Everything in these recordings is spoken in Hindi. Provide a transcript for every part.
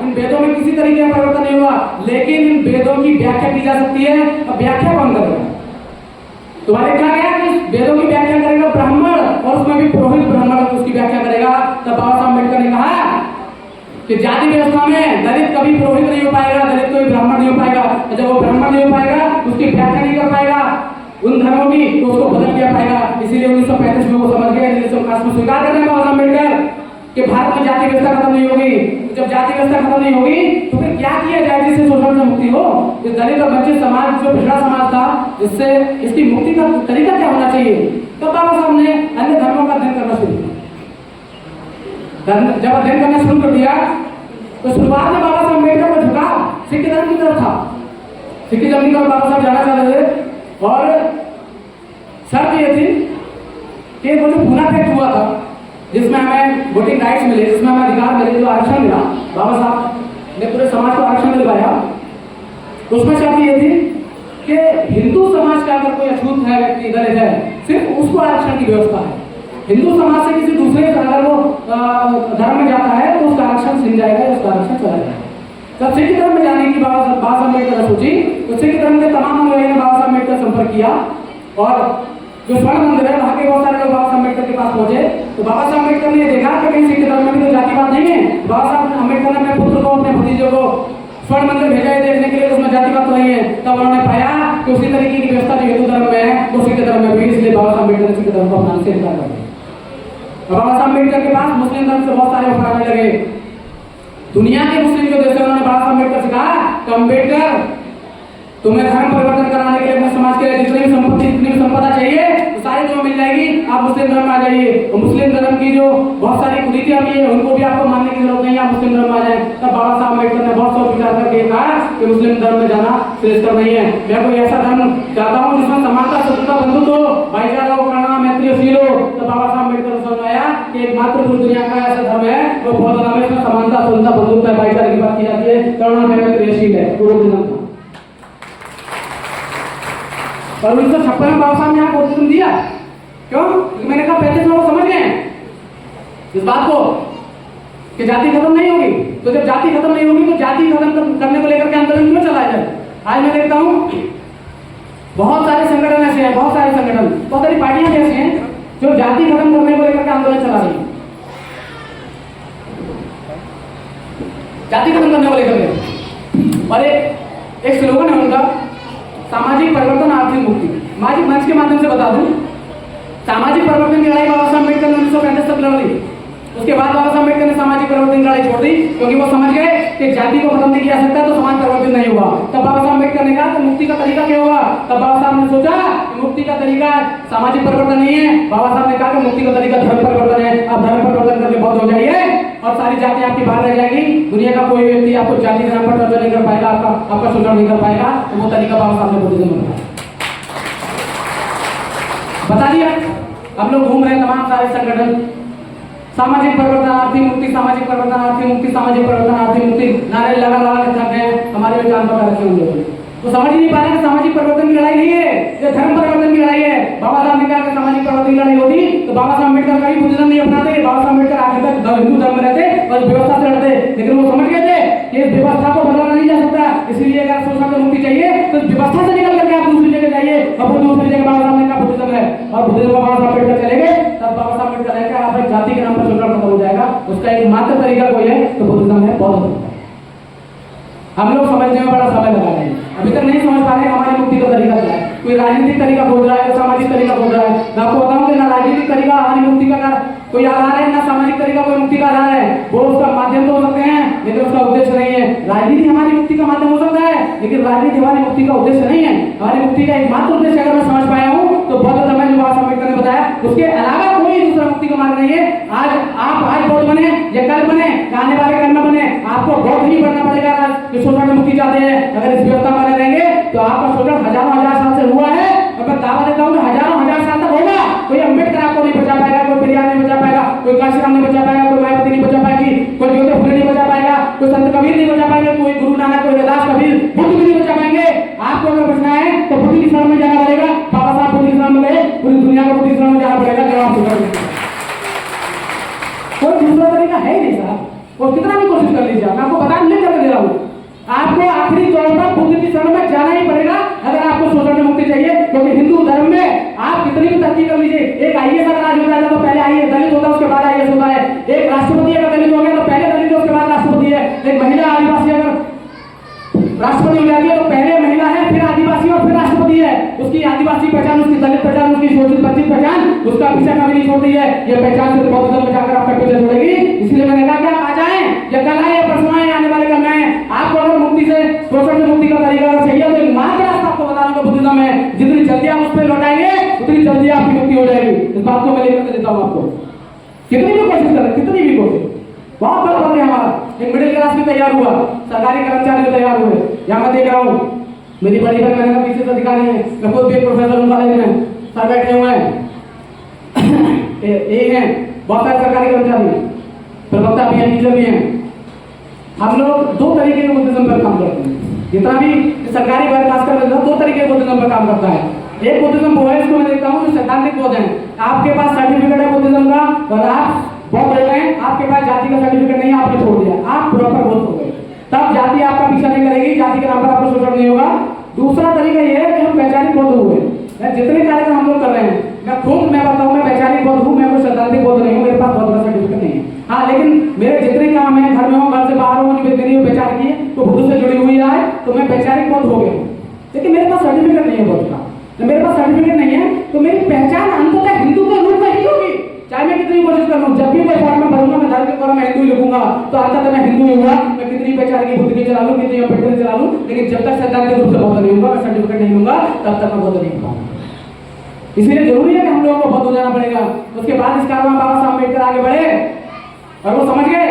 इन वेदों में किसी तरीके का परिवर्तन नहीं हुआ, लेकिन इन वेदों की व्याख्या की जा सकती है। अब व्याख्या कौन करेगा? तुम्हारे लिखा गया कि वेदों की व्याख्या करेगा ब्राह्मण, और उसमें भी पुरोहित ब्राह्मण उसकी व्याख्या करेगा। तब बाबा साहब अम्बेडकर ने कहा कि जाति व्यवस्था में दलित कभी पुरोहित नहीं हो पाएगा, दलित कोई ब्राह्मण नहीं हो पाएगा। जब वो ब्राह्मण नहीं हो पाएगा, उसकी व्याख्या नहीं कर पाएगा उन धर्मों की, तो उसको बदल दिया पाएगा। इसीलिए 1935 में वो समझ गए, 1959 में स्वीकार कर रहे हैं बाबा साहब अम्बेडकर कि भारत में जाति व्यवस्था खत्म नहीं होगी। जब जाति व्यवस्था खत्म नहीं होगी तो फिर क्या किया जाए जिससे शोषण से मुक्ति हो? इस दलित और वंचित समाज जो पिछड़ा समाज था, इससे इसकी मुक्ति का तरीका क्या होना चाहिए? तो बाबा साहब ने अन्य धर्मों का अध्ययन करना शुरू किया। जब अध्ययन करना शुरू कर दिया तो शुरुआत में बाबा साहब अम्बेडकर का झुकाव सिख धर्म की तरफ था। सिख धर्म की तरफ बाबा साहब जाना चाहते थे, और शर्त ये थी कि वो जो पूना फैक्ट हुआ था जिसमें हमें वोटिंग राइट्स मिले, जिसमें हमें अधिकार मिले, जो आरक्षण मिला, बाबा साहब ने पूरे समाज को आरक्षण दिलवाया। उसमें शर्त ये थी कि हिंदू समाज का अगर कोई अछूत है, व्यक्ति दलित है, सिर्फ उसको आरक्षण की व्यवस्था है। हिंदू समाज से किसी दूसरे अगर वो धर्म में जाता है तो उसका आरक्षण छिन जाएगा, उसका आरक्षण चला जाएगा। जब सिख धर्म में जाने की बाबा साहब अम्बेडकर ने सोची तो सिख धर्म के तमाम अनुयायी ने बाबा साहब अम्बेडकर संपर्क किया, और जो स्वर्ण मंदिर है वहां के बहुत सारे लोग बाबा साहब अम्बेडकर के पास पहुंचे। तो बाबा साहब अम्बेडकर ने देखा कि कहीं सिख धर्म में भी तो जातिवाद नहीं है। बाबा साहब अम्बेडकर ने अपने पुत्र को, अपने भतीजे को स्वर्ण मंदिर भेजा है देखने के लिए, उसमें जातिवाद तो नहीं है। तब उन्होंने पाया कि उसी तरीके की व्यवस्था जो हिंदू धर्म में है वो सिख धर्म में भी, इसलिए बाबा साहब अम्बेडकर ने सिख धर्म को अपनाने से इनकार कर दिया। बाबा साहब अम्बेडकर के पास मुस्लिम धर्म से बहुत सारे ऑफर आने लगे। दुनिया के मुस्लिम जो देश है उन्होंने बाबा साहब अम्बेडकर से कहा कि अम्बेडकर तुम्हें धर्म परिवर्तन कराने के लिए अपने समाज के लिए जितनी भी संपत्ति, जितनी भी संपदा चाहिए तो सारी तुम्हें मिल जाएगी, आप मुस्लिम धर्म में आ जाइए। और मुस्लिम धर्म की जो बहुत सारी कुरीतियां भी है उनको भी आपको मानने की जरूरत नहीं है, आप मुस्लिम धर्म में आ जाए। तब बाबा साहब अम्बेडकर ने बहुत सोच विचार करके कहा कि मुस्लिम धर्म में जाना श्रेष्ठ नहीं है, मैं कोई ऐसा धर्म चाहता हूँ जिसमें समानता, स्वतंत्रता, बंधुत्व हो, भाईचारा हो, करुणा, मैत्रीशील हो। तो बाबा साहब अम्बेडकर को समझ आया कि एकमात्र पूरी दुनिया का ऐसा धर्म है वो बौद्ध धर्म है, इसमें समानता, स्वतंत्रता, बंधुत्व, भाईचारे की बात की जाती है, करुणा, मैत्रीशील है, वो बुद्धिज्म था। और 1956 में बाबा साहब ने यहाँ बुद्धिज्म दिया। क्यों? क्योंकि मैंने कहा 35 में वो समझ गए इस बात को कि जाति खत्म नहीं होगी। तो जब जाति खत्म नहीं होगी तो जाति खत्म करने को लेकर के आंदोलन क्यों चलाया जाए? आज मैं देखता हूँ बहुत सारे संगठन ऐसे हैं, बहुत सारे संगठन, बहुत सारी पार्टियां ऐसी हैं जो जाति खत्म करने को लेकर के आंदोलन चला रही है, जाति खत्म करने को लेकर के। और एक स्लोगन है उनका, सामाजिक परिवर्तन आर्थिक मुक्ति। सामाजिक मंच के माध्यम से बता दूं, सामाजिक परिवर्तन की लड़ाई बाबा साहब अम्बेडकर ने 1935 तक लड़ ली। उसके बाद बाबा साहब अम्बेडकर ने सामाजिक परिवर्तन की लड़ाई छोड़ दी, क्योंकि वो समझ गए कि जाति को खत्म नहीं किया सकता तो समाज परिवर्तन नहीं हुआ। तब बाबा साहब अम्बेडकर ने कहा कि मुक्ति का तरीका क्या होगा? तब बाबा साहब ने सोचा कि मुक्ति का तरीका सामाजिक परिवर्तन नहीं है। बाबा साहब ने कहा कि मुक्ति का तरीका धर्म परिवर्तन है। आप धर्म परिवर्तन करके बौद्ध हो जाइए और सारी जाति आपकी बाहर रह जाएगी। दुनिया का कोई व्यक्ति आपको जाति के नाम पर टॉर्चर नहीं कर पाएगा, आपका शोषण नहीं कर पाएगा। तो वो तरीका बाबा साहब ने बुद्धिज्म बताया, बता दिया। हम लोग घूम रहे हैं तमाम सारे संगठन, सामाजिक परिवर्तन आर्थिक मुक्ति, सामाजिक परिवर्तन आर्थिक मुक्ति, सामाजिक परिवर्तन आर्थिक मुक्ति, नारे लगा लगा के थक गए। हमारे भी कान पकड़ रखे होंगे तो समझ नहीं पा रहे कि सामाजिक परिवर्तन की लड़ाई नहीं है, ये धर्म परिवर्तन की लड़ाई है। बाबा साहब ने कहा कि सामाजिक परिवर्तन की लड़ाई होती तो बाबा साहब अम्बेडकर कभी बुद्धिज्म नहीं अपनाते। बाबा साहब अम्बेडकर आखिर तक हिंदू धर्म में रहते और व्यवस्था से लड़ते, लेकिन वो समझ गए थे कि इस व्यवस्था को बदला नहीं जा सकता। इसलिए अगर शोषण से मुक्ति चाहिए तो व्यवस्था से निकल करके आप दूसरी जगह जाइए। और फिर दूसरी जगह बाबा साहब ने कहा बुद्धिज्म है, और बुद्धिज्म बाबा साहब अम्बेडकर चले गए। तब बाबा साहब अम्बेडकर ने कहा जाति के नाम पर शोषण खत्म हो जाएगा, उसका एकमात्र तरीका कोई है तो बुद्धिज्म है, बौद्ध धर्म। हम लोग समझने में बड़ा समय लगा रहे हैं, अभी तक नहीं समझ पा रहे हमारी मुक्ति का तरीका क्या है। कोई राजनीतिक तरीका खोज रहा है, कोई सामाजिक तरीका खोज रहा है। मैं आपको बताऊं कि ना राजनीतिक तरीका हमारी मुक्ति का कोई आधार है, ना सामाजिक तरीका कोई मुक्ति का आधार है। वो उसका माध्यम तो हो सकते हैं लेकिन उसका उद्देश्य नहीं है। राजनीति हमारी मुक्ति का माध्यम हो सकता है लेकिन राजनीति हमारी मुक्ति का उद्देश्य नहीं है। हमारी मुक्ति का एकमात्र उद्देश्य अगर मैं समझ पाया हूँ तो बौद्ध धर्म जो बाबा साहब अम्बेडकर ने बताया, उसके अलावा कोई दूसरा मुक्ति का मार्ग नहीं है। आज बौद्ध बने या कल बने, आने वाले कल में बने, आपको बौद्ध ही बनना पड़ेगा। जो शोषण से मुक्ति चाहते हैं, अगर इस व्यवस्था में रहेंगे तो आपका शोषण हजारों हजार साल से हुआ है और मैं दावा देता हूँ हजारों हजार साल तक होगा। कोई अम्बेडकर आपको नहीं बचा पाएगा, कोई पेरियार नहीं बचा पाएगा, कोई काशीराम नहीं बचा पाएगा, कोई मायावती नहीं बचा पाएगी, कोई ज्योति फुले नहीं बचा पाएगा, कोई संत कबीर नहीं बचा पाएंगे, कोई गुरु नानक, कोई रविदास, कबीर, बुद्ध भी नहीं बचा पाएंगे। आपको अगर बचना है तो बुद्ध की शरण में जाना पड़ेगा। बाबा साहब बुद्ध की शरण में गए, पूरी दुनिया को बुद्ध की शरण में जाना पड़ेगा। कोई दूसरा तरीका है ही नहीं साहब, और कितना भी कोशिश कर लीजिए। मैं आपको बता नहीं आईएएस अगर आज होता है तो पहले आईएएस दलित होता है, उसके बाद आईएएस होता है। एक राष्ट्रपति अगर दलित हो गया तो पहले दलित है, उसके बाद राष्ट्रपति है। एक महिला आदिवासी अगर राष्ट्रपति हो जाती है तो पहले महिला है, फिर आदिवासी और फिर राष्ट्रपति है। उसकी आदिवासी पहचान, उसकी दलित पहचान, उसकी शोषित वंचित पहचान उसका पीछा कभी नहीं छोड़ती है। ये पहचान सिर्फ बौद्ध धर्म में जाकर आपका पीछा छोड़ेगी। इसलिए मैंने कहा कि आप आ जाएं, या कल आए या परसों आए, आने वाले कल आए। आपको अगर मुक्ति से, शोषण से मुक्ति का तरीका अगर चाहिए तो एक मात्र रास्ता आपको बता दूंगा, बुद्धिज्म है। जितनी जल्दी आप उस पर लौटाएंगे उतनी जल्दी आपकी मुक्ति हो जाएगी। इस बात को मैं लेकर देता हूँ आपको। कितनी भी कोशिश करें, कितनी भी कोशिश, बहुत बड़ा बात है हमारा। एक मिडिल क्लास भी तैयार हुआ, सरकारी कर्मचारी भी तैयार हुए। यहाँ मैं देख रहा हूँ, मेरी बड़ी बहन मैंने पीछे से अधिकारी है, मैं खुद भी एक प्रोफेसर हूँ कॉलेज में, सर बैठे हुए हैं यही हैं, बहुत सारे सरकारी कर्मचारी, प्रवक्ता भी हैं, टीचर भी हैं। हम लोग दो तरीके के बुद्धिज्म पर काम करते हैं। जितना भी सरकारी वर्ग खासकर दो तरीके के बुद्धिज्म पर काम करता है। एक बुद्धिज्म वो है, इसको मैं देखता हूँ जो सैद्धांतिक बौद्ध है। आपके पास सर्टिफिकेट है बुद्धिज्म का और आप बौद्ध हो गए, आपके पास जाति का सर्टिफिकेट नहीं है, आपने छोड़ दिया, आप प्रॉपर बौद्ध हो गए, तब जाति आपका पीछा नहीं करेगी, जाति के नाम पर आपको शोषण नहीं होगा। दूसरा तरीका यह है कि हम वैचारिक बौद्ध हुए। जितने कार्यक्रम हम लोग कर रहे हैं, मैं बताऊं, मैं वैचारिक बौद्ध हूँ, मैं कोई सैद्धांतिक बौद्ध नहीं हूँ, मेरे पास बौद्ध का सर्टिफिकेट नहीं है। हाँ, लेकिन मेरे जितने काम है, घर में हो, घर से बाहर हो, मेरी विचार की तो बुद्ध से जुड़ी हुई है, तो मैं वैचारिक बौद्ध हो गया। लेकिन मेरे पास सर्टिफिकेट नहीं है बौद्ध का, मेरे पास सर्टिफिकेट नहीं है, तो मेरी पहचान अंततः हिंदू के रूप में ही होगी। चाहे मैं कितनी कोशिश कर लूं, जब भी मैं फॉर्म में भरूंगा, मैं धर्म के फॉर्म में हिंदू लिखूंगा, तो अंततः मैं हिंदू ही हुआ। मैं कितनी पहचान की बुद्ध की चला लूं, कितनी अम्बेडकर चला लूं, लेकिन जब तक सैद्धांतिक रूप से बौद्ध नहीं होगा, मैं सर्टिफिकेट नहीं लूंगा, तब तक मैं बौद्ध नहीं होगा। इसलिए जरूरी है कि हम लोगों को बौद्ध हो जाना पड़ेगा। उसके बाद इस कारवां बाबा साहब अम्बेडकर आगे बढ़े और वो समझ गए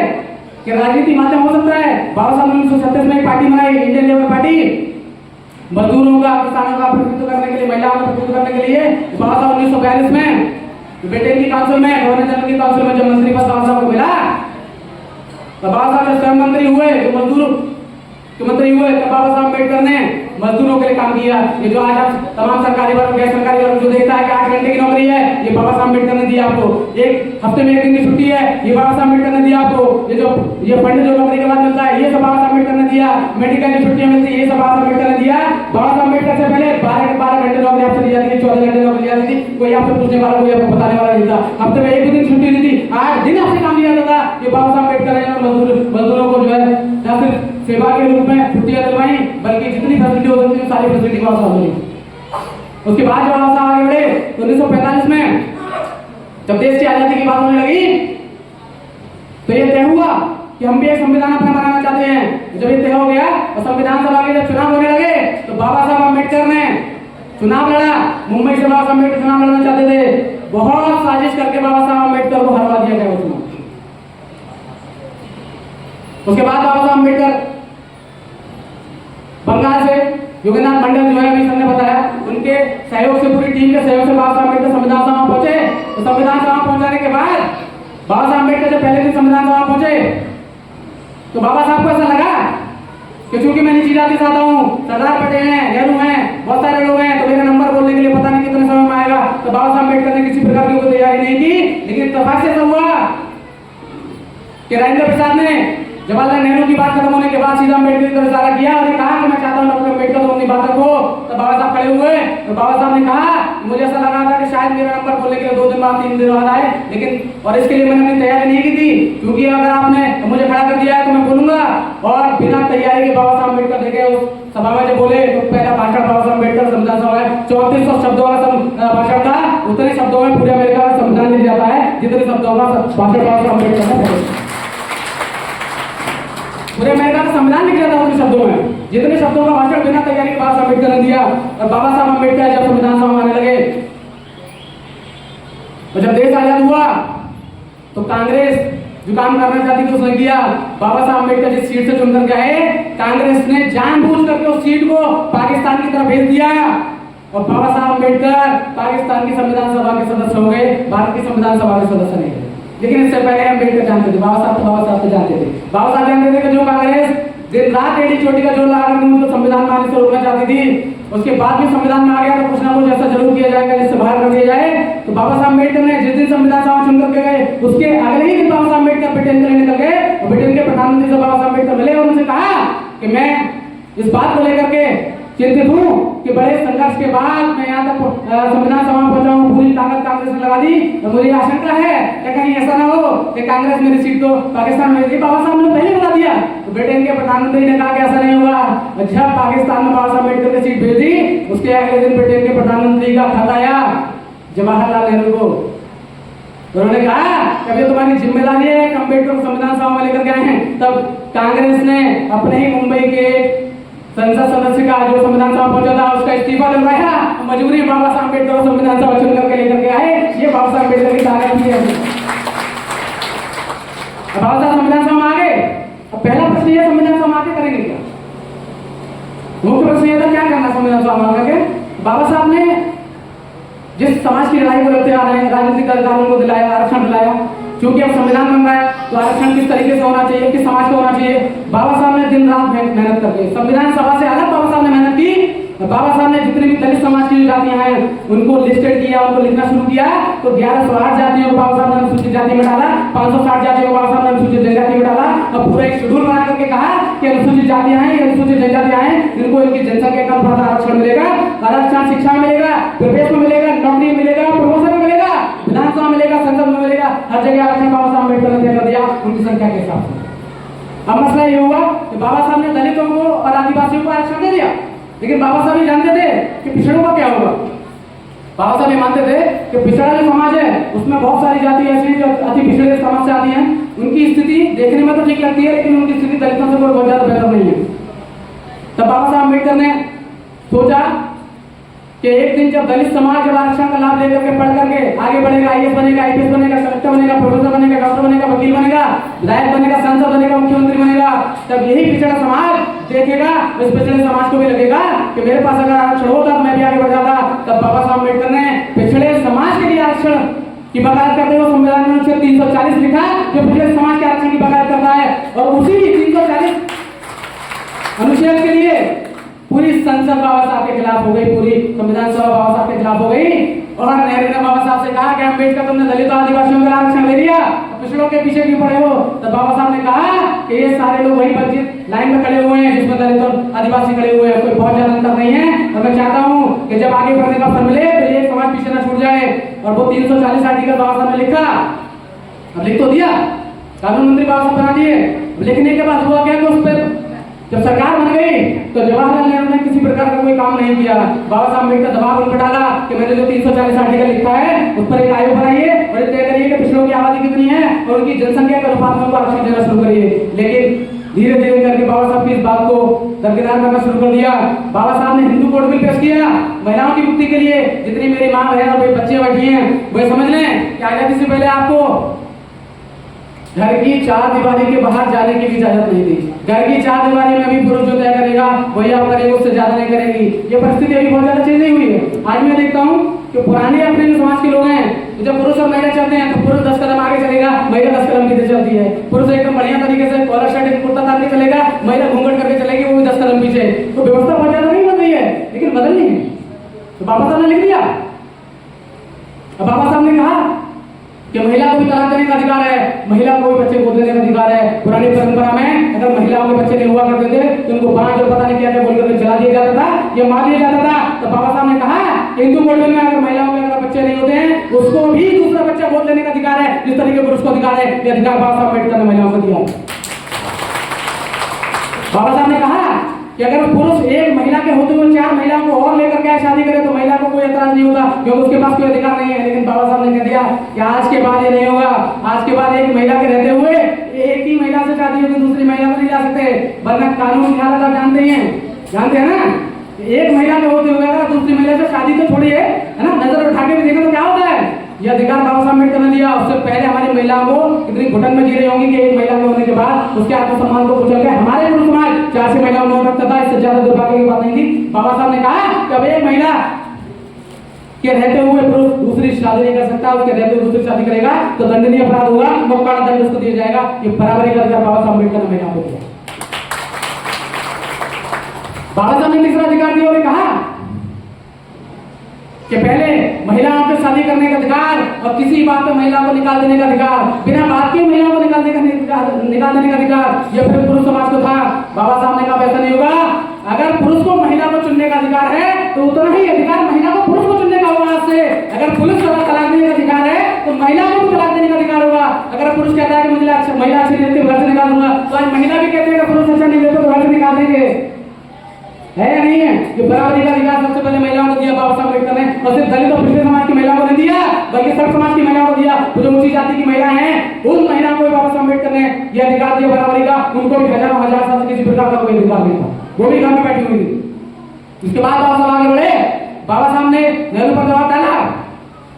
कि राजनीति माध्यम हो सकता है। बाबा साहब ने 1937 में एक पार्टी बनाई, इंडियन लेबर पार्टी, मजदूरों का, किसानों का प्रतिनिधित्व करने के लिए, महिलाओं का प्रतिनिधित्व करने के लिए। बाबा साहब 1942 में ब्रिटेन की काउंसिल में, गवर्नर जनरल की काउंसिल में जब मंत्री पद बाबा साहब को मिला, तो बाबा साहब जब स्वयं मंत्री हुए, जो मजदूर के मंत्री हुए, तब बाबा साहब अम्बेडकर ने मजदूरों के लिए काम किया। ये जो आज आप तमाम सरकारी वर्ग, गैर सरकारी वर्ग जो देखता है कि 8 घंटे की नौकरी है, ये बाबा साहब अम्बेडकर ने दिया आपको। एक हफ्ते में 1 दिन की छुट्टी है, ये बाबा साहब अम्बेडकर ने दिया आपको। ये फंड जो नौकरी के बाद मिलता है, ये सब बाबा साहब अम्बेडकर ने दिया। मेडिकल की छुट्टियां मिलती है, ये सब बाबा साहब अम्बेडकर ने दिया। बाबा साहब अम्बेडकर से पहले 12 घंटे नौकरी आपसे दी जाती थी, 14 घंटे नौकरी दी जाती थी। कोई आपसे पूछने वाला, कोई आपको बताने वाला नहीं था। हफ्ते में 1 दिन छुट्टी नहीं थी, 8 दिन आपसे काम दिया जाता था। ये बाबा साहब अम्बेडकर ने मजदूरों को जो है न सिर्फ सेवा के रूप में छुट्टियां दिलवाई, बल्कि जितनी फैसिलिटी हो सकती है सारी फैसिलिटी बाबा साहब ने। उसके बाद जब बाबा साहब आगे बढ़े तो 1945 में जब देश की आजादी की बात होने लगी, तो ये तय हुआ कि हम भी एक संविधान अपना बनाना चाहते हैं। जब ये तय हो गया और संविधान सभा के जब चुनाव होने लगे, तो बाबा साहब अम्बेडकर ने चुनाव लड़ा। मुंबई से बाबा साहब अम्बेडकर चुनाव लड़ना चाहते थे, बहुत साजिश करके बाबा साहब अम्बेडकर को हरवा दिया गया उसमें। उसके बाद बाबा साहब अम्बेडकर बंगाल से योगेंद्रनाथ मंडल जो है, अभी सर ने बताया, उनके सहयोग से, पूरी टीम के सहयोग से बाबा साहब अम्बेडकर संविधान सभा पहुंचे। तो संविधान सभा पहुंचाने के बाद बाबा साहब अम्बेडकर जब पहले दिन संविधान सभा पहुंचे, तो बाबा साहब को ऐसा लगा कि चूंकि मैं नीची जाति से आता हूँ, सरदार पटेल हैं, नेहरू हैं, बहुत सारे लोग हैं, तो मेरा नंबर बोलने के लिए पता नहीं कितने समय में आएगा। तो बाबा साहब अम्बेडकर ने किसी प्रकार की तैयारी नहीं की, लेकिन इत्तेफाक से हुआ कि राजेंद्र प्रसाद ने जवाहरलाल नेहरू की बात खत्म होने के बाद सीधा अम्बेडकर की तरफ इशारा किया और कहा कि मैं चाहता हूं डॉक्टर अम्बेडकर तुम अपनी बात रखो। तो बाबा साहब खड़े हुए और बाबा साहब ने कहा, मुझे ऐसा लगा था कि शायद मेरा नंबर बोलने के लिए 2 दिन बाद 3 दिन बाद आए, लेकिन और इसके लिए मैंने अपनी तैयारी नहीं की थी, क्योंकि अगर आपने मुझे खड़ा कर दिया है तो मैं बोलूंगा। और बिना तैयारी के बाबा साहब अम्बेडकर देखे उस सभा में जब बोले, तो पहला भाषण बाबा साहब अम्बेडकर संविधान सभा में 3400 शब्दों का भाषण था। उतने शब्दों में पूरे अमेरिका का संविधान लिख जाता है जितने शब्दों का भाषण बाबा साहब अम्बेडकर ने, पूरे अमेरिका का संविधान लिख जाता है उन शब्दों में, जितने शब्दों का भाषण बिना तैयारी के बाबा साहब अम्बेडकर ने दिया। और बाबा साहब अम्बेडकर जब संविधान सभा आने लगे, तो जब देश आजाद हुआ, तो कांग्रेस जो काम करना चाहती थी उसने किया। बाबा साहब अम्बेडकर जिस सीट से चुनकर के आए, कांग्रेस ने जानबूझ करके उस सीट को पाकिस्तान की तरफ भेज दिया और बाबा साहब अम्बेडकर पाकिस्तान की संविधान सभा के सदस्य हो गए, भारत की संविधान सभा के सदस्य नहीं गए। लेकिन इससे पहले अम्बेडकर जानते थे, बाबा साहब तो जानते थे। बाबा साहब जानते थे कि जो कांग्रेस दिन रात एडी चोटी का जोर लगाकर उनको संविधान में आने से रोकना चाहती थी, उसके बाद भी संविधान में आ गया तो कुछ ना कुछ ऐसा जरूर किया जाएगा जिससे बाहर कर दिया जाए। तो बाबा साहब अम्बेडकर ने जिस दिन संविधान सभा चुन करके गए, उसके अगले ही दिन बाबा साहब अम्बेडकर ब्रिटेन के लिए निकल गए और ब्रिटेन के प्रधानमंत्री से बाबा साहब अम्बेडकर मिले और उनसे कहा कि मैं इस बात को लेकर के चिंतित हूँ कि बड़े संघर्ष के बाद मैं यहाँ तक संविधान सभा में पहुंचा हूँ, पूरी ताकत कांग्रेस ने लगा दी, तो मुझे आशंका है कि कहीं ऐसा ना हो कि कांग्रेस मेरी सीट को पाकिस्तान में दी। बाबा साहब ने पहले बता दिया, तो ब्रिटेन के प्रधानमंत्री ने कहा कि ऐसा नहीं होगा। जब पाकिस्तान में बाबा साहब अम्बेडकर की सीट भेज दी, उसके अगले दिन ब्रिटेन के प्रधानमंत्री का खत आया जवाहरलाल नेहरू को। उन्होंने कहा कि अब ये तुम्हारी जिम्मेदारी है, अम्बेडकर को संविधान सभा में लेकर के आए हैं। तब कांग्रेस ने अपने ही मुंबई के संसद सदस्य का जो संविधान सभा पहुंचा था उसका इस्तीफा दिलवाया, मजबूरी बाबा साहब अम्बेडकर को संविधान सभा चुन करके लेकर के आए। ये बाबा साहब अम्बेडकर की ताकत है। अब बाबा साहब संविधान सभा में आ गए। अब पहला प्रश्न ये, संविधान सभा आके करेंगे क्या? मुख्य प्रश्न ये था क्या करना संविधान सभा में आकर। बाबा साहब ने जिस समाज की लड़ाई को लड़ते आ रहे हैं, राजनीतिक अधिकारों को दिलाया, आरक्षण दिलाया, क्योंकि अब संविधान बन रहा है तो आरक्षण किस तरीके से होना चाहिए, किस समाज को होना चाहिए। बाबा साहब ने दिन रात मेहनत करके संविधान सभा से अलग बाबा साहब ने मेहनत की। बाबा साहब ने जितने भी दलित समाज की जातियां हैं उनको लिस्टेड किया, उनको लिखना शुरू किया। तो 1108 जातियों को बाबा साहब ने अनुसूचित जाति में डाला, 560 जातियों को बाबा साहब ने अनुसूचित जनजाति में डाला। अब पूरा एक शेड्यूल बना करके कहा कि अनुसूचित जातियां हैं, अनुसूचित जनजातियां हैं, इनको इनकी जनसंख्या का अनुसार आरक्षण मिलेगा, आरक्षण शिक्षा में मिलेगा, प्रवेश में मिलेगा, नौकरी मिलेगा, प्रमोशन में मिलेगा, विधानसभा मिलेगा, संसद में मिलेगा, हर जगह आरक्षण बाबा साहब अम्बेडकर ने तय कर दिया उनकी संख्या के हिसाब से। अब मसला ये हुआ कि बाबा साहब ने दलितों को और आदिवासियों को आरक्षण दे दिया, लेकिन बाबा साहब ये जानते थे कि पिछड़ों का क्या होगा। बाबा साहब ये मानते थे कि पिछड़ा जो समाज है उसमें बहुत सारी जाति ऐसी जो अति पिछड़े समाज से आती हैं, उनकी स्थिति देखने में तो ठीक लगती है लेकिन उनकी स्थिति दलितों से बहुत ज्यादा बेहतर नहीं है। तब बाबा साहब अम्बेडकर ने सोचा कि एक दिन जब दलित समाज जब आरक्षण का लाभ लेकर के पढ़ करके आगे बढ़ेगा, आईएएस बनेगा, आईपीएस बनेगा, कलेक्टर बनेगा, प्रोफेसर बनेगा, डॉक्टर बनेगा, वकील बनेगा, विधायक बनेगा, सांसद बनेगा, मुख्यमंत्री बनेगा, तब यही पिछड़ा समाज देखेगा, इस पिछड़े समाज को भी लगेगा कि मेरे पास अगर आरक्षण होता तो मैं भी आगे बढ़ जाता। तब बाबा साहब अम्बेडकर ने पिछड़े समाज के लिए आरक्षण की बगावत करते हुए संविधान में अनुच्छेद 340 लिखा जो पिछड़े समाज के आरक्षण की बगावत करता है। और उसी 340 अनुच्छेद के लिए पूरी संसद बाबा साहब के खिलाफ हो गई, पूरी संविधान सभा बाबा साहब के खिलाफ हो गई। और नेहरू ने बाबा साहब से कहा कि अम्बेडकर तुमने दलित आदिवासियों का आरक्षण ले लिया, पिछड़ों के पीछे क्यों पड़े हो। तो बाबा साहब ने कहा कि ये सारे लोग वही वंचित लाइन में खड़े हुए हैं जिसमें दलित और आदिवासी खड़े हुए हैं, कोई बहुत ज्यादा अंतर नहीं है। और मैं चाहता हूँ कि जब आगे बढ़ने का अवसर मिले तो ये समाज पीछे न छूट जाए। और वो 340 आर्टिकल बाबा साहब ने लिखा, अब लिख तो दिया, कानून मंत्री बाबा साहब बना दिए। लिखने के बाद हुआ क्या कि उस पर जब सरकार बन गई तो जवाहरलाल नेहरू ने किसी प्रकार का कोई काम नहीं किया। बाबा साहब अम्बेडकर दबाव उन पर डाला कि मैंने जो 340 आर्टिकल लिखा है उस पर एक आयोग बनाइए और तय करिए कि पिछड़ों की आबादी कितनी है और उनकी जनसंख्या के अनुपात में उनको आरक्षण देना शुरू करिए। लेकिन धीरे धीरे करके बाबा साहब की इस बात को दरकिनार करना शुरू कर दिया। बाबा साहब ने हिंदू कोड बिल पेश किया महिलाओं की मुक्ति के लिए। जितनी मेरी माँ बहन और बच्चे बैठी हैं वे समझ लें कि आजादी से पहले आपको घर की 4 दीवारी के बाहर जाने की भी इजाजत नहीं थी। घर की 4 दीवारी में भी पुरुष जो तय करेगा वही आप करेंगे, उससे ज्यादा नहीं करेंगी। ये परिस्थिति अभी बहुत ज्यादा चेंज नहीं हुई है। आज मैं देखता हूँ कि पुराने अपने जो समाज के लोग हैं, जब पुरुष और महिला चलते हैं तो पुरुष 10 कदम आगे चलेगा, महिला 10 कदम पीछे चलती है। पुरुष एकदम बढ़िया तरीके से कॉलर शर्ट कुर्ता डाल के चलेगा, महिला घूंघट करके चलेगी, वो भी 10 कदम पीछे। तो व्यवस्था बहुत ज्यादा नहीं बन रही है लेकिन बदलनी है। तो बाबा साहब ने लिख दिया। अब बाबा साहब ने कहा कि महिला को भी तलाक देने का अधिकार है, महिला को भी बच्चे गोद लेने का अधिकार है। पुरानी परंपरा में अगर महिलाओं के बच्चे नहीं हुआ करते थे तो उनको बांझ और पता नहीं क्या क्या बोलकर जला दिया जाता था या मार दिया जाता था। तो बाबा साहब ने कहा कि हिंदू कोड में अगर महिलाओं के अगर बच्चे नहीं होते हैं उसको भी दूसरा बच्चा गोद लेने का अधिकार है, जिस तरीके पुरुष को अधिकार है। ये अधिकार बाबा साहब अम्बेडकर ने महिलाओं को दिया। बाबा साहब ने कहा कि अगर पुरुष एक महिला के होते हुए 4 महिलाओं को और लेकर के शादी करे तो महिला को कोई एतराज नहीं होता क्योंकि उसके पास कोई अधिकार नहीं है। लेकिन बाबा साहब ने कह दिया कि आज के बाद ये नहीं होगा। आज के बाद एक महिला के रहते हुए एक ही महिला से शादी होगी, दूसरी महिला को नहीं जा सकते, वरना कानून की हालत आप जानते हैं ना। एक महिला के होते हुए अगर दूसरी महिला से शादी तो छोड़िए, है ना, नजर उठा के भी देखें तो क्या होता है। यह अधिकार बाबा साहब अम्बेडकर ने दिया। उससे पहले हमारी महिलाओं को इतनी घुटन में जी रही होंगी कि एक महिला के होने के बाद उसके आत्मसम्मान को कुचल के हमारे पुरुष समाज 4 से महिलाओं में रखता था। इससे ज्यादा दुर्भाग्य की बात नहीं थी। बाबा साहब ने कहा कि अब एक महिला के रहते हुए पुरुष दूसरी शादी नहीं कर सकता, उसके रहते हुए दूसरी शादी करेगा तो दंडनीय अपराध होगा, मुक्काड़ा दंड उसको दिया जाएगा। ये बराबरी का अधिकार बाबा साहब अम्बेडकर ने महिलाओं को दिया। बाबा साहब ने तीसरा अधिकार दिया और कहा कि पहले महिलाओं पे शादी करने का अधिकार और किसी बात पे महिला को निकाल देने का अधिकार, बिना बात के महिलाओं को निकाल देने का अधिकार, यह फिर पुरुष समाज को था। बाबा साहब ने कहा ऐसा नहीं होगा। अगर पुरुष को महिला को चुनने का अधिकार है तो उतना ही अधिकार महिला को पुरुष को चुनने का होगा। आज से अगर पुरुष को तलाक देने का अधिकार है तो महिला को भी तलाक देने का अधिकार होगा। अगर पुरुष कहता है कि मुझे महिला अच्छी नहीं लगती, घर से निकाल दूंगा, तो आज महिला भी कहते हैं कि पुरुष अच्छा नहीं लगता तो घर से निकाल देंगे। है या नहीं है? ये बराबरी का अधिकार सबसे पहले महिलाओं को दिया बाबा साहब अम्बेडकर ने, और सिर्फ दलित और पिछड़े समाज की महिलाओं को नहीं दिया बल्कि सब समाज की महिलाओं को दिया। तो जो ऊंची जाति की महिला हैं उन महिलाओं को बाबा साहब अम्बेडकर ने यह अधिकार दिया बराबरी का। उनको भी हजारों हजार साल से किसी प्रकार का कोई अधिकार नहीं था, वो भी घर में बैठी हुई थी। उसके बाद बाबा साहब आगे बढ़े। बाबा साहब ने नेहरू पर दबाव डाला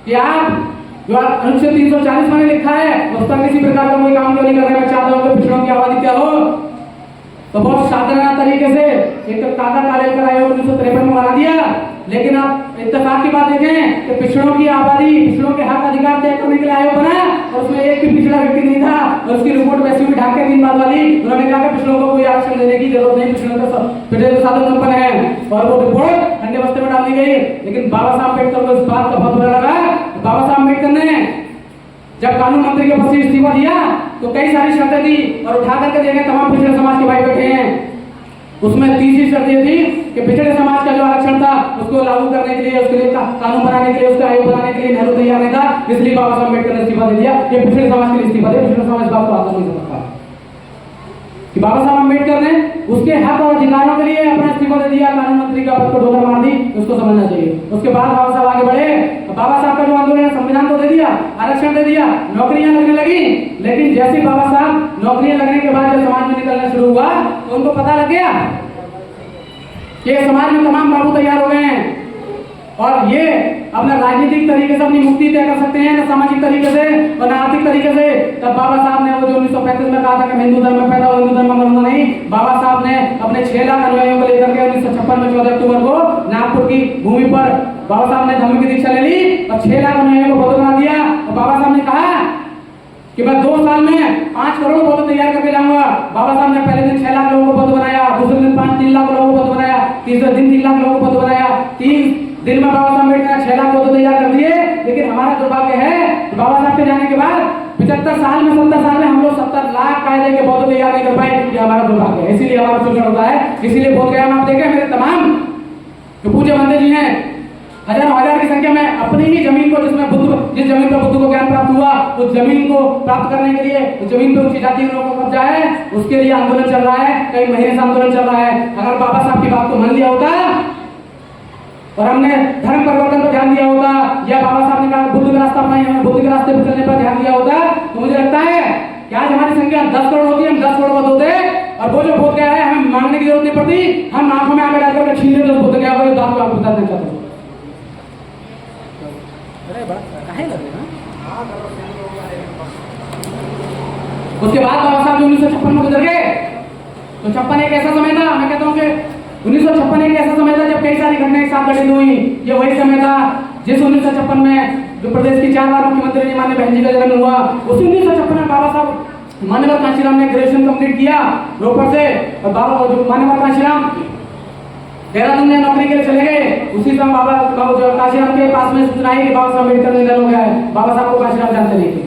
कि आप जो अनुच्छेद 340 में लिखा है उस पर किसी प्रकार का कोई काम क्यों नहीं कर रहे। मैं चाहता हूँ कि पिछड़ों की आबादी क्या हो। तो बहुत साधारण तरीके से एक कागज काले कर आयोग 1953 में बना दिया। लेकिन आप इत्तेफाक की बात देखें कि पिछड़ों की आबादी, पिछड़ों के हक अधिकार तय करने के लिए आयोग बना और उसमें एक भी पिछड़ा व्यक्ति नहीं था। और उसकी रिपोर्ट वैसी भी ढाके 3 बात वाली, उन्होंने कहा कि पिछड़ों को कोई आरक्षण देने की जरूरत नहीं, पिछड़े तो साधन संपन्न है। और वो रिपोर्ट ठंडे बस्ते में डाल दी गई। लेकिन बाबा साहब अम्बेडकर को इस बात का बहुत बुरा लगा। बाबा साहब अम्बेडकर ने जब कानून मंत्री के पद से इस्तीफा दिया तो कई सारी शर्तें दी और उठा करके देखे तमाम पिछड़े समाज के भाई बैठे हैं। उसमें तीसरी शर्त ये थी कि पिछड़े समाज का जो आरक्षण था उसको लागू करने के लिए, उसके लिए कानून बनाने के लिए, उसका आयोग बनाने के लिए नेहरू तैयार नहीं था। इसलिए बाबा साहब अम्बेडकर ने इस्तीफा दे दिया। ये पिछड़े समाज के लिए इस्तीफा दिया। पिछड़े समाज बात को आता नहीं समझता कि बाबा साहब अम्बेडकर ने उसके हक और अधिकारों के लिए अपना इस्तीफा दे दिया, कानून मंत्री का पद को ठोकर मार दी। उसको समझना चाहिए। उसके बाद बाबा साहब आगे बढ़े। बाबा साहब का जो आंदोलन है, संविधान को दे दिया, आरक्षण दे दिया, नौकरियां लगने लगी। लेकिन जैसे बाबा साहब नौकरियां लगने के बाद जब समाज में निकलना शुरू हुआ तो उनको पता लग गया कि समाज में तमाम बाबू तैयार हो गए हैं और ये अपना राजनीतिक तरीके से अपनी मुक्ति तय कर सकते हैं, न सामाजिक तरीके से और न आर्थिक तरीके से। तब बाबा साहब ने वो जो 1935 में कहा था कि मैं हिंदू धर्म में पैदा हुआ, हिंदू धर्म में मरूंगा नहीं, बाबा साहब ने अपने 6 लाख अनुयायियों को लेकर के 1956 में 14 अक्टूबर को नागपुर की भूमि पर बाबा साहब ने धर्म की दीक्षा ले ली और 6 लाख अनुयायियों को बौद्ध बना दिया। और बाबा साहब ने कहा कि मैं 2 साल में 5 करोड़ बौद्ध तैयार करके जाऊंगा। बाबा साहब ने पहले दिन 6 लाख लोगों को बौद्ध बनाया, दूसरे दिन 3 लाख लोगों को बौद्ध बनाया, तीसरे दिन 3 लाख लोगों को बौद्ध बनाया। 3 दिन में बाबा साहब अम्बेडकर ने 6 लाख बौद्ध तैयार कर दिए। लेकिन हमारा दुर्भाग्य है कि बाबा साहब के जाने के बाद 75 साल में 70 साल में हम लोग 70 लाख कायदे के बौद्ध तैयार नहीं कर पाए। ये हमारा दुर्भाग्य है। इसीलिए हमारा शोषण होता है। इसीलिए बोध गया आप देखें मेरे तमाम जो पूज्य बंदे जी हैं, हजारों हजार की संख्या में अपनी ही जमीन को, जिस जमीन पर बुद्ध को ज्ञान प्राप्त हुआ उस जमीन को प्राप्त करने के लिए, उस जमीन पर ऊंची जाति के लोगों का कब्जा है, उसके लिए आंदोलन चल रहा है। कई महीने से आंदोलन चल रहा है। अगर बाबा साहब की बात को मान लिया होता और हमने धर्म परिवर्तन पर ध्यान दिया होता या बाबा साहब ने कहा बुद्ध का रास्ता अपनाइए, हमने बुद्ध के रास्ते पर चलने पर ध्यान दिया होता तो मुझे लगता है कि आज हमारी संख्या 10 करोड़ होती है, हम 10 करोड़ मत होते। और वो जो बोध गया है हमें मांगने की जरूरत नहीं पड़ती। हम आंखों में आगे डालकर छीन लेते बोध गया और दांत को आपको बता देना चाहता हूं। उसके बाद बाबा साहब 1956 में गुजर गए। तो 56 एक ऐसा समय था, मैं कहता हूँ कि 1956 एक ऐसा समय था जब कई सारी घटनाएं एक साथ घटित हुई। ये वही समय था जिस 1956 में जो प्रदेश की 4 बार मुख्यमंत्री रही माननीय बहन जी का जन्म हुआ। उसी 1956 में बाबा साहब मान्यवर कांशीराम ने ग्रेजुएशन कंप्लीट किया रोपड़ से। और बाबा जो मान्यवर कांशीराम देहरादून में नौकरी के लिए चले गए। उसी समय बाबा कांशीराम के पास में सूचना आई कि बाबा साहब अम्बेडकर निधन हो गया है। बाबा साहब को कांशीराम जानते नहीं थे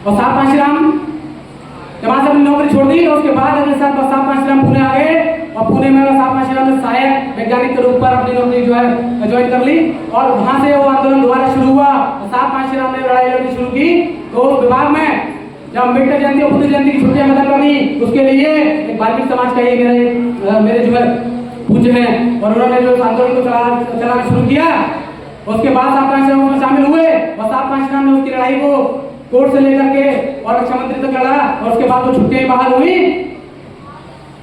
और साहब कांशीराम जब वहां से अपनी नौकरी छोड़ दी। उसके बाद अगले साल साहब कांशीराम पुणे आ गए और पुणे में साहब कांशीराम ने सहायक वैज्ञानिक के रूप पर अपनी नौकरी जो है ज्वाइन कर ली। और वहां से वो आंदोलन दोबारा शुरू हुआ और साहब कांशीराम ने लड़ाई लड़नी शुरू की। तो उस विभाग में जब अम्बेडकर जयंती और बुद्ध जयंती की छुट्टियां खत्म करनी, उसके लिए एक वाल्मीकि समाज का ही मेरे जो है पूज्य हैं और उन्होंने जो आंदोलन को चलाना शुरू किया। उसके बाद साहब कांशीराम में शामिल हुए और साहब कांशीराम ने उसकी लड़ाई को कोर्ट से लेकर के और रक्षा मंत्री तक लड़ा। और उसके बाद वो छुट्टियां बहाल हुई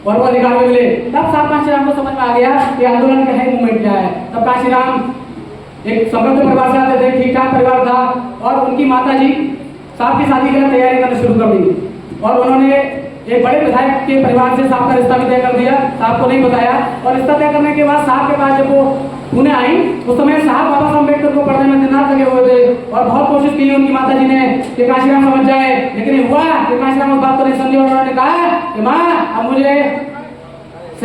और वो अधिकार भी मिले। तब साहब कांशीराम को समझ में आ गया कि आंदोलन का है मूवमेंट क्या है। तब कांशीराम एक समृद्ध परिवार से आते थे, ठीक ठाक परिवार था और उनकी माता जी साहब की शादी के लिए तैयारी करना शुरू कर दी। और उन्होंने एक बड़े विधायक के परिवार से साहब का रिश्ता भी तय कर दिया। साहब को नहीं बताया और रिश्ता तय करने के बाद साहब के पास जब वो पुणे आई उस समय साहब बाबा साहब अम्बेडकर को पढ़ने में दिन रात लगे हुए थे और बहुत कोशिश की उनकी माता जी ने कि कांशीराम समझ जाए। लेकिन हुआ कि कांशीराम उस बात को नहीं समझे और उन्होंने कहा कि माँ अब मुझे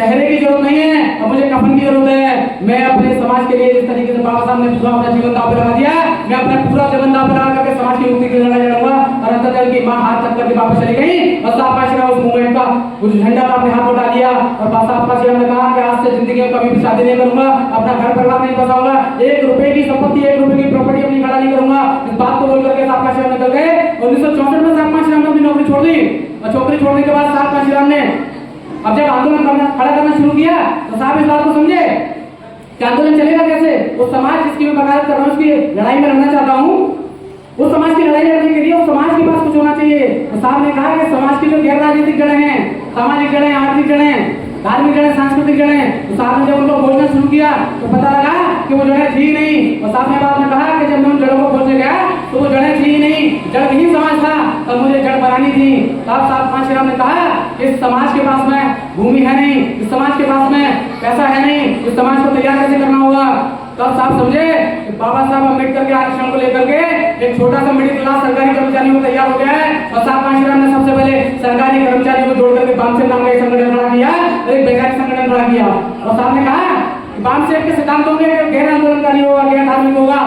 सहरे की जरूरत नहीं है, अब मुझे कफन की जरूरत है। मैं अपने समाज के लिए जिस तरीके से बाबा साहब ने पूरा अपना जीवन दांव पे लगा दिया, मैं अपना पूरा जीवन दांव पे लगा करके समाज की मुक्ति की लड़ाई लड़ूंगा। और अंत तक की मां हाथ तक करके वापस चली गई और साहब पाशीराम उस मूवमेंट का उस झंडा का अपने हाथ में उठा लिया और साहब पाशीराम ने कहा कि आज से जिंदगी में कभी भी शादी नहीं करूंगा, अपना घर परिवार नहीं बसाऊंगा, 1 रुपए की संपत्ति 1 रुपए की प्रॉपर्टी अपनी खड़ा नहीं करूंगा। इस बात को बोल करके साहब पाशीराम निकल गए। 1964 में साहब पाशीराम ने अपनी नौकरी छोड़ दी और नौकरी छोड़ने के बाद साहब पाशीराम ने अब जब आंदोलन खड़ा करना शुरू किया तो साहब इस बात को समझे कि आंदोलन चलेगा कैसे। वो समाज जिसकी मैं बगावत कर रहा हूँ, उसकी लड़ाई में लड़ना चाहता हूँ, उस समाज की लड़ाई लड़ने के लिए उस समाज के पास कुछ होना चाहिए। तो साहब ने कहा कि समाज की जो गैर राजनीतिक जड़ें हैं, सामाजिक जड़ें, आर्थिक जड़ें, धार्मिक जड़ें, सांस्कृतिक जड़ें, तो साहब ने जब उनको खोजना शुरू किया तो पता लगा कि वो जड़ें थी नहीं। और साहब ने बाद में कहा कि जब मैं उन जड़ों को खोजने गया तो वो जड़ें थी नहीं, जड़विहीन समाज था, तब मुझे जड़ बनानी थी। तब साहब पाशीराम ने कहा कि इस समाज के पास में भूमि है नहीं, इस समाज के पास में पैसा है नहीं, इस समाज को तैयार कैसे करना होगा। तब साहब समझे कि बाबा साहब अम्बेडकर के आरक्षण को लेकर के एक छोटा सा मिडिल क्लास सरकारी कर्मचारियों को तैयार हो गया है। और साहब पाशीराम ने सबसे पहले सरकारी कर्मचारियों को जोड़ करके बामसेफ नाम का एक संगठन खड़ा किया और एक वैज्ञानिक संगठन खड़ा किया। और साहब ने कहा कि बामसेफ के सिद्धांतों के गैर आंदोलनकारी होगा, गैर धार्मिक होगा।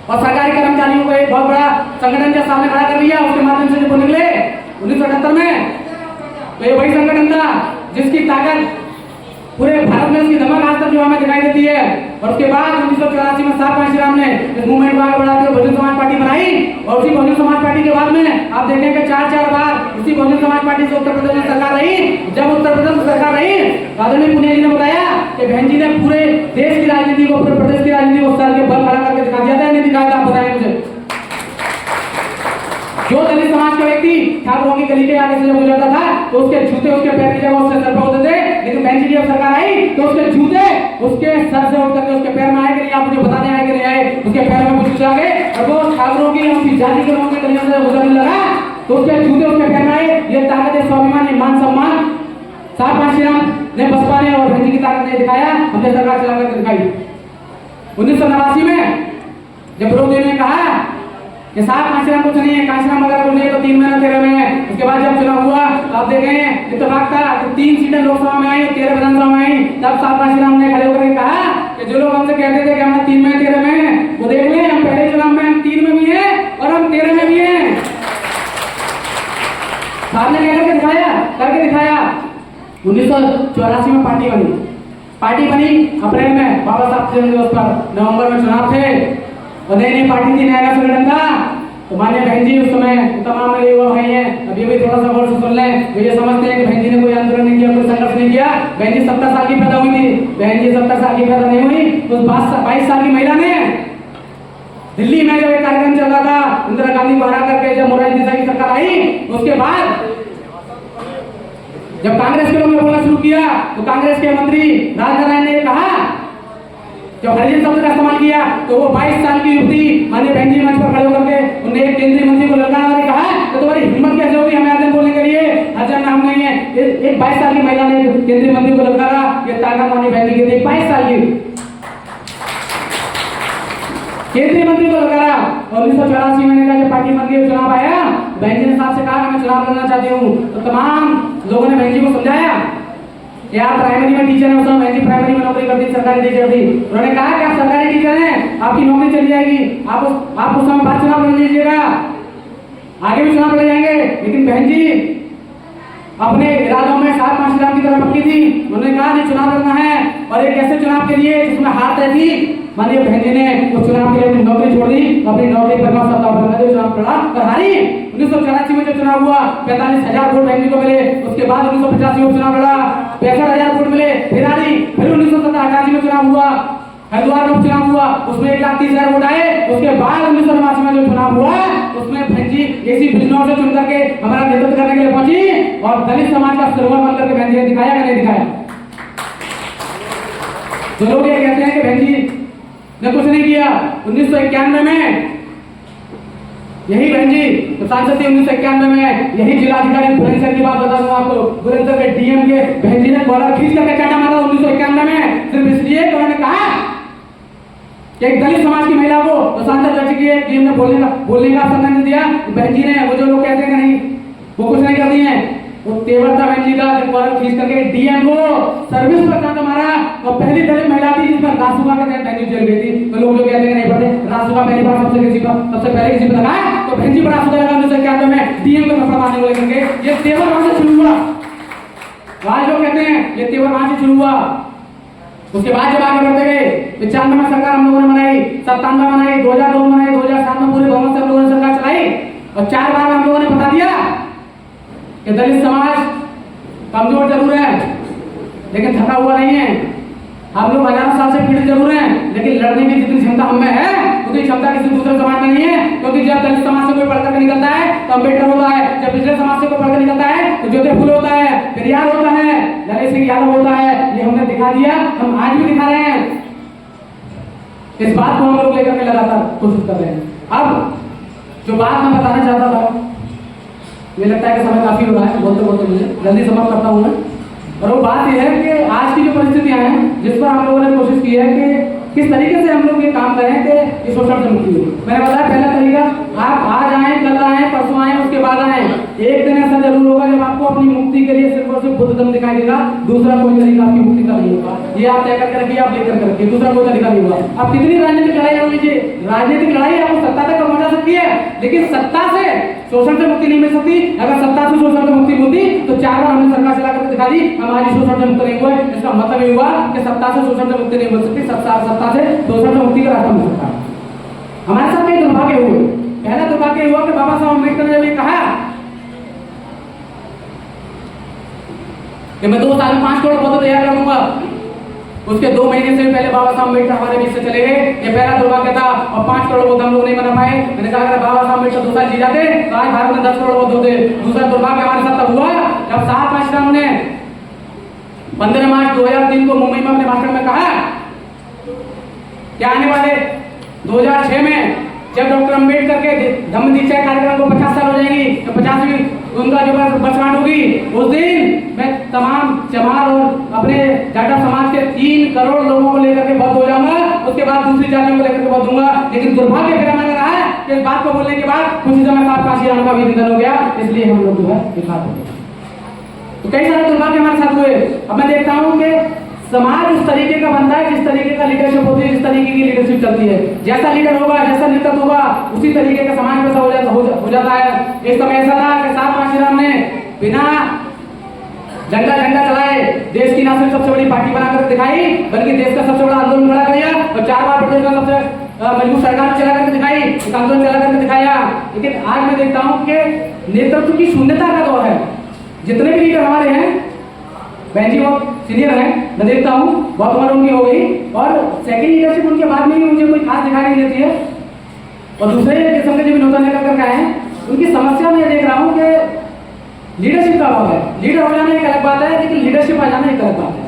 और सरकारी कर्मचारियों को एक बहुत बड़ा संगठन के सामने खड़ा कर दिया। उसके माध्यम से जब वो निकले 1978 में, तो ये वही संगठन था जिसकी ताकत पूरे भारत में उसकी धमक आज तक जो हमें दिखाई देती है। और उसके बाद 1984 में साहब पाशीराम ने इस मूवमेंट को आगे बढ़ाते हुए बहुजन समाज पार्टी बनाई। और उसी बहुजन समाज पार्टी के बाद में आप देखेंगे 4 बार इसी बहुजन समाज पार्टी से उत्तर प्रदेश में सरकार रही। जब उत्तर प्रदेश में सरकार रही, आदरणीय पुनिया जी ने बताया कि बहन जी ने पूरे देश की राजनीति को, पूरे प्रदेश की राजनीति को सर के बल खड़ा करके दिखा दिया था। नहीं दिखाया था, आप बताएं मुझे। जो दलित समाज का व्यक्ति ठाकुरों की गली के आगे से जब गुजरता था तो उसके जूते उसके पैर की जगह उसके सर पर होते थे, लेकिन बहन जी की जब सरकार आई तो उसके जूते उसके सर से उठ करके उसके पैर में आए कि नहीं, आप मुझे बताने आए कि नहीं आए, उसके पैर में कुछ जूते आ गए। और वो ठाकुरों की उनकी जाति के लोगों के गलियों से गुजरने लगा तो उसके जूते उसके पैर में आए। ये ताकत है, स्वाभिमान, ये मान सम्मान साहब पाशीराम ने बसपा ने और बहन जी की ताकत ने दिखाया, हमने सरकार चला करके दिखाई। 1989 में जब विरोधियों ने कहा कि साहब कांशीराम कुछ नहीं है, कांशीराम अगर कुछ नहीं है तो 3 महीना 13 में है। उसके बाद जब चुनाव हुआ तो आप देखें इत्तेफाक था कि 3 सीटें लोकसभा में आई, 13 विधानसभा में आई। तब साहब कांशीराम ने खड़े होकर कहा कि जो लोग हमसे कहते थे कि हम 3 में 13 में हैं, वो देख लें, हम पहले चुनाव में हम 3 में भी हैं और हम 13 में भी हैं। साहब ने करके दिखाया। 1984 में पार्टी बनी अप्रैल में, बाबा साहब के जन्मदिवस पर। नवंबर में चुनाव थे और नई पार्टी थी, नया संगठन था। तो मान्य बहन जी उस समय तमाम मेरे युवा भाई हैं, अब ये भी थोड़ा सा गौर से सुन लें। तो ये समझते हैं कि बहन जी ने कोई आंदोलन नहीं किया, कोई संघर्ष नहीं किया। बहन जी 70 साल की पैदा हुई थी, बहन जी 70 साल की पैदा नहीं हुई। तो 22 साल की महिला ने दिल्ली में जब एक कार्यक्रम चल रहा था, इंदिरा गांधी को हरा करके जब मोरारजी देसाई की सरकार आई, उसके बाद जब कांग्रेस के लोगों ने बोलना शुरू किया तो कांग्रेस के मंत्री राजनारायण ने कहा, जब हरिजन शब्द का इस्तेमाल किया तो वो 22 साल की युवती माननीय बहन जी मंच पर खड़े होकर के उन्हें एक केंद्रीय मंत्री को ललकारा और कहा तो तुम्हारी हिम्मत कैसे होगी हमें हरिजन बोलने के लिए, हरिजन नाम नहीं है। एक 22 साल की महिला ने केंद्रीय मंत्री को ललकारा, ये ताकत माननीय बहन जी की थी। 22 साल की केंद्रीय मंत्री को ललकारा। 1984 में जब पार्टी मंत्री चुनाव आया, बहन जी ने साहब से कहा मैं चुनाव लड़ना चाहती हूँ। तो तमाम लोगों ने बहन जी को समझाया कि आप प्राइमरी में टीचर हैं, उस समय बहन जी प्राइमरी में नौकरी करती, सरकारी टीचर थी। उन्होंने कहा कि आप सरकारी टीचर हैं, आपकी नौकरी चली जाएगी, आप उस समय बाद चुनाव लड़ लीजिएगा, आगे भी चुनाव लड़ जाएंगे। लेकिन बहन जी अपने इरादों में साहब कांशीराम की तरह पक्की थी। उन्होंने कहा नहीं चुनाव लड़ना है, और एक ऐसे चुनाव के लिए जिसमें हार तय थी। माननीय बहन जी ने उस चुनाव के लिए अपनी नौकरी छोड़ दी, अपनी नौकरी पर चुनाव लड़ा और हारी। 1984 में जब चुनाव हुआ 45,000 वोट बहन जी को मिले। उसके बाद 1985 में चुनाव लड़ा, 65,000 वोट मिले, फिर हारी। फिर 1987 में चुनाव हुआ, हरिद्वार में चुनाव हुआ, उसमें 1,30,000 वोट आए। उसके बाद 1989 में जो चुनाव हुआ उसमें बहन जी एसी बिजनौर से चुन करके हमारा नेतृत्व करने के लिए पहुंची और दलित समाज का सिरमौर बन करके बहन जी ने दिखाया कि नहीं दिखाया। जो लोग ये कहते हैं कि बहन जी ने कुछ नहीं किया, 1991 में यही बहन जी तो सांसद थी 1991 में, यही जिलाधिकारी बुलंदशहर की बात बता दूं आपको, बुलंदशहर के डीएम के बहन जी ने कॉलर खींच करके चाटा मारा 1991 में, सिर्फ इसलिए कि उन्होंने कहा कि एक दलित समाज की महिला को तो सांसद रह चुकी है, डीएम ने बोलने का अवसर नहीं दिया। बहन जी ने वो जो लोग कहते हैं कि नहीं वो कुछ नहीं करती हैं, वो तेवरता बहन जी का कॉलर खींच करके डीएम को सर्विस पर कांटा मारा और पहली दलित महिला थी जिस पर रासुका के तहत बहन जल गई थी। तो लोग जो कहते हैं नहीं पढ़ते, रासुका पहली बार सबसे पहले किसी पर लगाया तो बहन जी पर रासुका लगा, उनसे क्या तो मैं डीएम को थप्पड़ मारने को लेकर के ये तेवर वहां से शुरू हुआ। आज लोग कहते हैं ये तेवर वहां से शुरू हुआ। उसके बाद जब आगे बढ़ते गए 95 में सरकार हम लोगों ने बनाई, 97 बनाई, 2002 बनाई, 2007 में पूरे बहुमत से हम लोगों ने सरकार चलाई और 4 बार में हम लोगों ने बता दिया कि दलित समाज कमजोर जरूर है लेकिन थका हुआ नहीं है। हम लोग हजारों साल से पीड़ित जरूर हैं लेकिन लड़ने की जितनी क्षमता हम में है उतनी क्षमता किसी दूसरे समाज में नहीं है। क्योंकि जब दलित समाज से कोई पढ़कर के निकलता है तो अम्बेडकर होता है, जब पिछले समाज से कोई पढ़कर निकलता है तो ज्योति फुले होता है, पेरियार होता है, ललित सिंह यादव होता है। ये हमने दिखा दिया, हम आज भी दिखा रहे हैं। इस बात को हम लोग लेकर के लगातार कोशिश कर रहे हैं। अब जो बात मैं बताना चाहता था, मुझे लगता है कि समय काफी हो रहा है, बोलते बोलते मुझे जल्दी समाप्त करता हूँ मैं। और वो बात यह है कि आज की जो परिस्थितियां हैं जिस पर हम लोगों ने कोशिश की है कि किस तरीके से हम लोग ये काम करें कि ये शोषण से मुक्ति हो। मैंने बताया पहला तरीका, आप आज आए, कल आए, परसों आए, उसके बाद आए, एक दिन ऐसा जरूर होगा जब आपको अपनी मुक्ति के लिए सिर्फ और सिर्फ बुद्ध धर्म दिखाई देगा, दूसरा कोई तरीका आपकी मुक्ति का नहीं होगा। ये आप तय करके रखिए, आप लेकर के रखिए, दूसरा कोई तरीका नहीं होगा। आप कितनी राजनीतिक लड़ाई लड़ लीजिए, राजनीतिक लड़ाई आपको सत्ता तक पहुंचा सकती है लेकिन सत्ता से शोषण से मुक्ति नहीं मिल सकती। अगर सत्ता से शोषण से मुक्ति मिलती तो 4 बार हमने सरकार चला करके दिखा दी, हम आज शोषण से मुक्त नहीं हुए। इसका मतलब ये हुआ कि सत्ता से शोषण से मुक्ति नहीं मिल सकती, सत्ता से शोषण से मुक्ति का रास्ता मिल सकता है। हमारे साथ कई दुर्भाग्य हुए। पहला दुर्भाग्य हुआ कि बाबा साहब अम्बेडकर ने जब कहा कि मैं 2 साल में 5 करोड़ पौधे तैयार कर दूंगा, उसके 2 महीने से पहले बाबा साहब अम्बेडकर हमारे बीच से चले गए। ये पहला दुर्भाग्य था और 5 करोड़ पौधे हम लोग नहीं बना पाए। मैंने कहा अगर बाबा साहब अम्बेडकर 2 साल जी जाते तो आज भारत में 10 करोड़ पौधे होते। दूसरा दुर्भाग्य हमारे साथ तब हुआ जब 7 आश्रम ने 15 मार्च 2003 को मुंबई में अपने भाषण में कहा कि आने वाले 2006 में जब डॉक्टर अम्बेडकर के धम्म दीक्षा कार्यक्रम को 50 साल हो जाएंगी तो 50वीं उनका जो वर्षगांठ होगी, उस दिन मैं तमाम चमार और अपने जाटा समाज के 3 करोड़ लोगों को लेकर के बहुत हो जाऊंगा, उसके बाद दूसरी जातियों को लेकर के बहुत दूंगा। लेकिन दुर्भाग्य फिर मैंने कहा है कि इस बात को बोलने के बाद कुछ समय साथ काशीराम का भी निधन हो गया, इसलिए हम लोग जो है विखात हो गए। तो कई सारे दुर्भाग्य हमारे साथ हुए। अब मैं देखता हूँ कि समाज उस तरीके का बनता है जिस तरीके का लीडरशिप होती है, जिस तरीके की लीडरशिप चलती है। जैसा लीडर होगा, जैसा नेतृत्व होगा, उसी तरीके का समाज वैसा हो जाता है। एक समय ऐसा था कि 7 काशीराम ने बिना झंडा चलाए देश की ना सिर्फ सबसे बड़ी पार्टी बनाकर दिखाई बल्कि देश का सबसे बड़ा आंदोलन खड़ा किया और 4 बार प्रदेश का सबसे मजबूत सरकार चला करके दिखाई, एक आंदोलन चला करके दिखाया। लेकिन आज मैं देखता हूँ कि नेतृत्व की शून्यता का दौर है। जितने भी लीडर हमारे हैं, बहन जी बहुत सीनियर हैं, मैं देखता हूँ बहुत उम्र उनकी हो गई और सेकंड लीडरशिप उनके बाद में ही मुझे कोई खास दिखाई नहीं देती है। और दूसरे किस्म के जो विनोद लेकर करके आए हैं उनकी समस्या मैं देख रहा हूँ कि लीडरशिप का अभाव है। लीडर हो जाना एक अलग बात है लेकिन लीडरशिप आ जाना एक अलग बात है।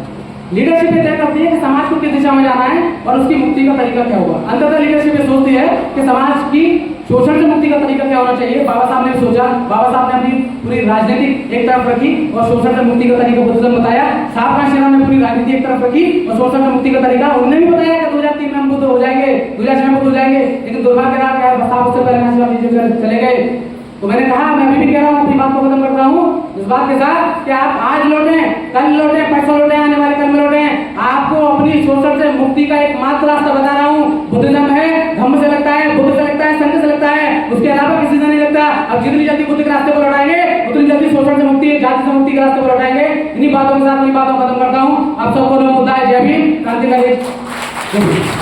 लीडरशिप ये तय करती है कि समाज को किस दिशा में जाना है और उसकी मुक्ति का तरीका क्या होगा। अंततः लीडरशिप ये सोचती है कि समाज की शोषण से मुक्ति का तरीका क्या होना चाहिए। बाबा साहब ने सोचा, बाबा साहब ने अपनी पूरी राजनीति एक तरफ रखी और शोषण से मुक्ति का तरीका बुद्ध धर्म बताया। साहब काशीराम ने पूरी राजनीति एक तरफ रखी और शोषण से मुक्ति का तरीका उन्होंने भी बताया कि 2003 में हम बुद्ध हो जाएंगे, 2006 में बुद्ध हो जाएंगे। लेकिन दुर्भाग्य रहा क्या साहब उससे पहले काशीराम चले गए। तो मैंने कहा, मैं अभी भी कह रहा हूँ, अपनी बात को खत्म कर रहा हूँ इस बात के साथ कि आप आज लौटे, कल लौटे, पैसा लौटे, आने वाले कल में लौटे। आपको अपनी शोषण से मुक्ति का एकमात्र रास्ता बता रहा हूँ, बुद्धिज्म है। धम्म से लगता है, बुद्ध से लगता है, संघ से लगता है, उसके अलावा किसी से नहीं लगता। अब जितनी जल्दी बुद्ध के रास्ते पर लौटाएंगे उतनी जल्दी शोषण से मुक्ति, जाति से मुक्ति के रास्ते पर लौटाएंगे। इन्हीं बातों के साथ अपनी बातों को खत्म करता हूँ। आप सबको नमो बुद्धाय, जय भीम, क्रांतिकारी।